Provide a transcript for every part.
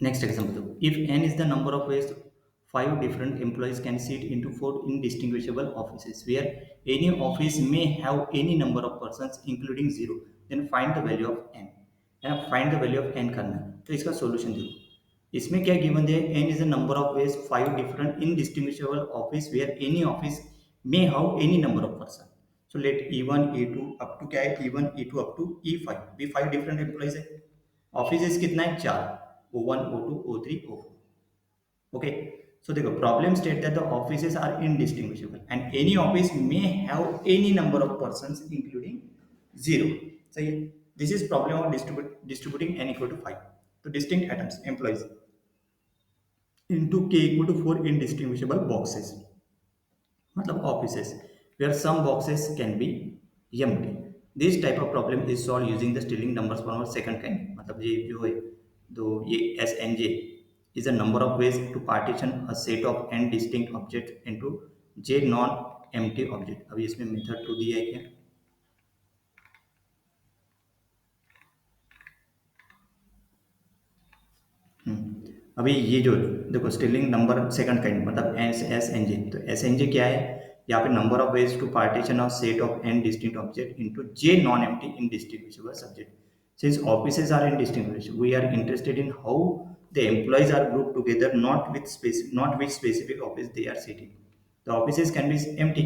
Next example, if n is the number of ways five different employees can sit into four indistinguishable offices where any office may have any number of persons including zero, then find the value of n. है find the value of n करना है तो इसका solution देखो इसमें क्या given है n is the number of ways five different indistinguishable office where any office may have any number of person so let E1 E2 up to क्या है E1 E2 up to E5 भी five different employees है office कितना है चार O1 O2 O3 O4 okay so the problem state that the offices are indistinguishable and any office may have any number of persons including zero so this is problem of distributing n equal to 5 to distinct atoms employees into k equal to 4 indistinguishable boxes मतलब offices where some boxes can be empty this type of problem is solved using the Stirling numbers form और second kind मतलब ये जो है तो ये S n j is a number of ways to partition a set of n distinct objects into j non empty object अभी इसमें method to दिया है क्या अभी ये जो देखो स्टिलिंग नंबर सेकंड काइंड मतलब एस एन जे तो एस एन जे क्या है यहाँ पे number of ways to partition of set of n distinct object into j non empty indistinguishable subject since offices are indistinguishable we are interested in how the employees are grouped together not which specific office they are sitting the offices can be empty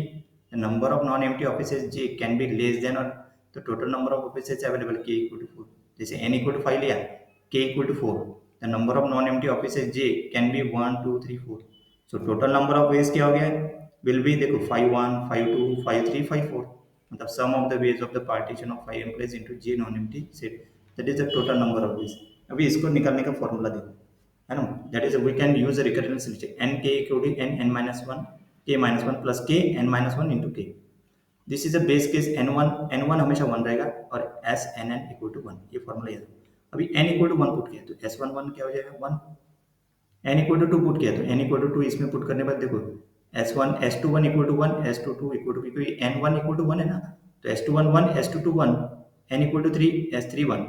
the number of non empty offices j can be less than or the total number of offices available k equal to 4 जैसे n equal to 5 लिया k equal to 4 the number of non empty offices j can be 1 2 3 4 so total number of ways क्या हो गया will be देखो 5 1 5 2 5 3 5 4 मतलब sum of the ways of the partition of 5 employees into j non empty set that is the total number of ways अभी इसको निकालने का formula देखो है ना that is we can use a recurrence relation n k equal to n n minus 1 k minus 1 plus k n minus 1 into k this is a base case n1 हमेशा 1 रहेगा और S N N equal to 1 ये formula याद अभी n equal to 1 put किया तो S11 क्या हो जाएगा 1 n इक्वल टू 2 पुट किया तो n इक्वल टू 2 इसमें पुट करने के बाद देखो S1 S21 equal to 1 S22 equal to क्योंकि n1 इक्वल टू 1 है ना तो S21 1 S22 1 n equal to 3 S31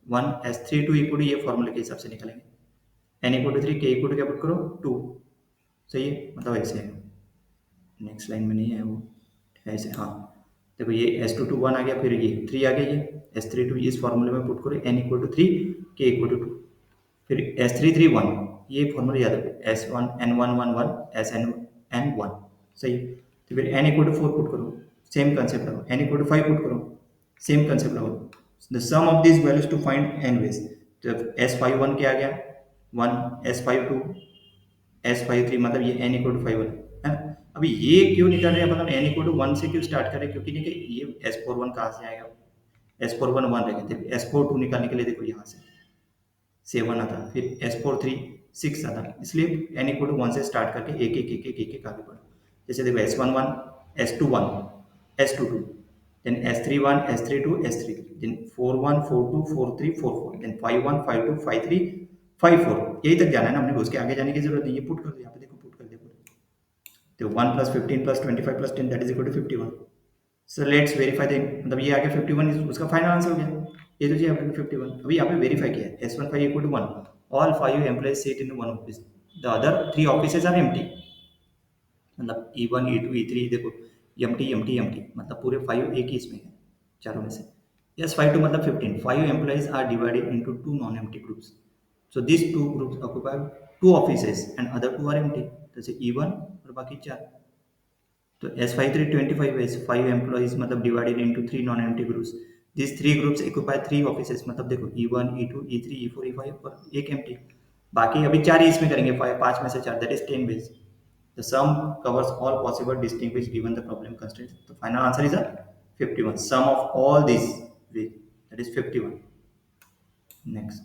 1 S32 equal to ये फॉर्मूले के हिसाब से निकालेंगे n equal to 3 k equal to क्या पुट करो 2 सही है मतलब ऐसे है नेक्स्ट लाइन में नहीं है वो ऐसे हाँ देखो ये S22 1 आ गया फिर ये 3 आ गया ये S32 इस फॉर्मूले में पुट करो n equal to 3 k equal to 2 फिर S33 1 ये फॉर्मूला याद रखो S1 N1 1 1 SN N 1 सही है तो फिर n इक्वल टू 4 पुट करो सेम कंसेप्ट लगाओ n इक्वल टू 5 पुट करो सेम कंसेप्ट लगाओ the sum of this values to find n ways तो S51 क्या आ गया 1 S52 S53 मतलब ये n इक्वल टू 5 है ना अभी ये क्यों निकल रहे हैं मतलब n इक्वल टू 1 से क्यों स्टार्ट करें क्योंकि देखिए ये S41 कहाँ से आएगा S41 1 रहेगा देखो S42 निकालने के लिए देखो यहाँ से 7 आता फिर S43 6 आता इसलिए n इक्वल टू 1 से स्टार्ट करके एक आगे बढ़ो जैसे देखो S11 S21 S22 then S31 S32 S33 then 41 42 43 44 then 51 52 53 54 यही तक जाना है ना हमने उसके आगे जाने की जरूरत नहीं है पुट कर दो यहाँ पे देखो पुट कर दे तो 1 plus 15 plus 25 plus 10 that is equal to 51 so let's verify the मतलब ये आगे 51 उसका फाइनल आंसर हो गया ये तो जी आपने 51 अभी यहाँ पे वेरीफाई किया है S15 equal to 1 all 5 employees seat in one office the other 3 offices are empty मतलब E1 E2 E3 देखो एम्प्टी एम्प्टी एम्प्टी मतलब पूरे 5 एक ही इसमें है चारों में से यस 5 टू मतलब 15 5 employees are divided into 2 non empty groups so these two groups occupy 2 offices and other 2 are empty जैसे E1 और बाकी 4 तो S53 25 है 5 एम्प्लॉइज मतलब divided into 3 non empty groups this 3 groups occupy 3 offices मतलब देखो E1 E2 E3 E4 E5 और एक एम्प्टी बाकी अभी 4 ही इसमें करेंगे 5 में से 4 that is 10 ways the sum covers all possible distinguish given the problem constraint तो final answer is 51 sum of all this way that is 51 next